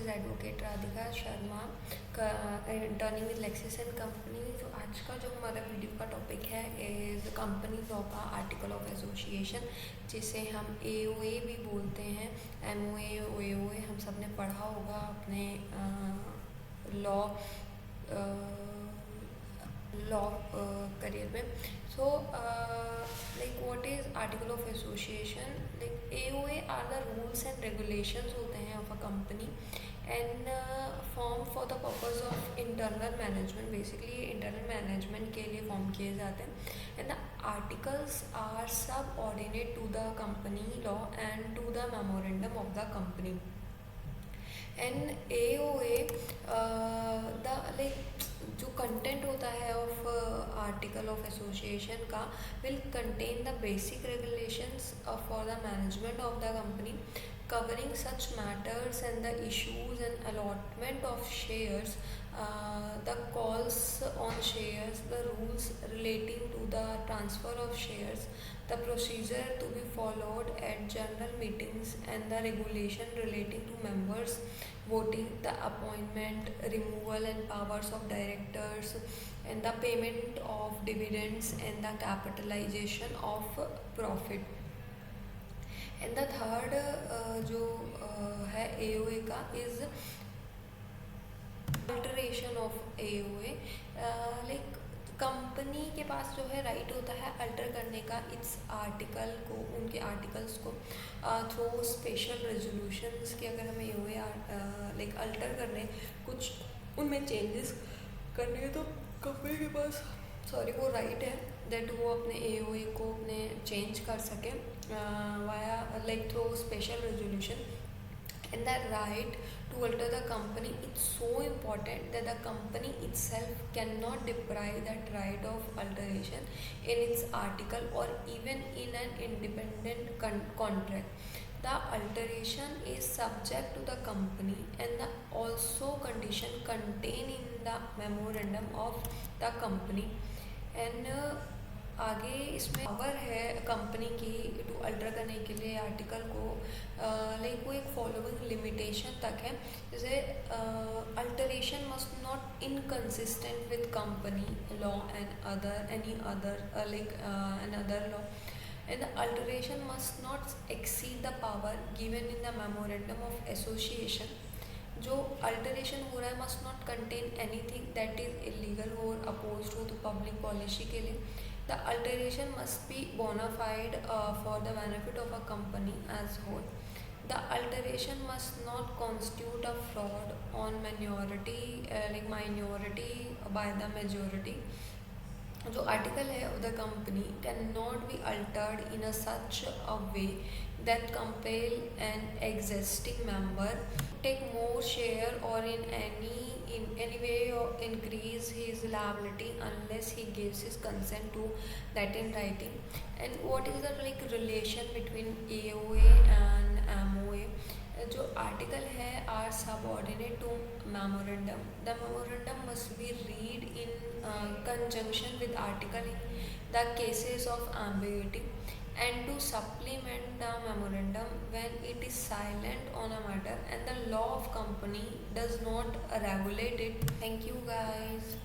Is advocate Radhika Sharma, interning with Lexus and company. जो आज का जो हमारा वीडियो का टॉपिक है इज़ कंपनी लॉ का आर्टिकल ऑफ एसोसिएशन, जिसे हम एओए भी बोलते हैं। एमओए ओएओए हम सब ने पढ़ा होगा अपने लॉ करियर में। So like what is article of association? Like AOA are the rules and regulations होते हैं of a company and form for the purpose of internal management. Basically internal management के लिए फॉर्म किए जाते हैं and the articles are subordinate to the company law and to the memorandum of the company. And AOA the like जो content होता है of article of association का will contain the basic regulations for the management of the company covering such matters and the issues and allotment of shares, the calls on shares, the rules relating to the transfer of shares, the procedure to be followed at general meetings, and the regulation relating to members voting, the appointment, removal and powers of directors, and the payment of dividends and the capitalization of profit. And the third जो है AOA का is alteration of AOA. Like company के पास जो है right होता है alter करने का इट्स आर्टिकल को, उनके आर्टिकल्स को थ्रू स्पेशल रेजोल्यूशंस के। अगर हमें एओए लाइक अल्टर करने, कुछ उनमें चेंजेस करने, तो कंपनी के पास वो राइट है दैट वो अपने एओए को अपने चेंज कर सके via like through special resolution. And the right to alter the company it's so important that the company itself cannot deprive that right of alteration in its article or even in an independent contract. The alteration is subject to the company and the also condition contained in the memorandum of the company. And आगे इसमें power है company की to alter करने के लिए article को, like वो एक फॉलोइंग लिमिटेशन तक है। जैसे alteration must not inconsistent with company law and other any other like an other law, and the alteration must not exceed the power given in the memorandum of association. जो alteration हो रहा है must not contain anything that is illegal और oppose to the public policy के लिए। The alteration must be bona fide for the benefit of a company as whole. The alteration must not constitute a fraud on minority like minority by the majority. जो article है of the company can not be altered in a such a way that compel an existing member take more share or in any way or increase his liability unless he gives his consent to that in writing. And what is the like relation between AOA and MOA? जो article है are subordinate to memorandum. The memorandum must be read in conjunction with article in the cases of ambiguity and to supplement the memorandum when it is silent on a matter and the law of company does not regulate it. Thank you guys.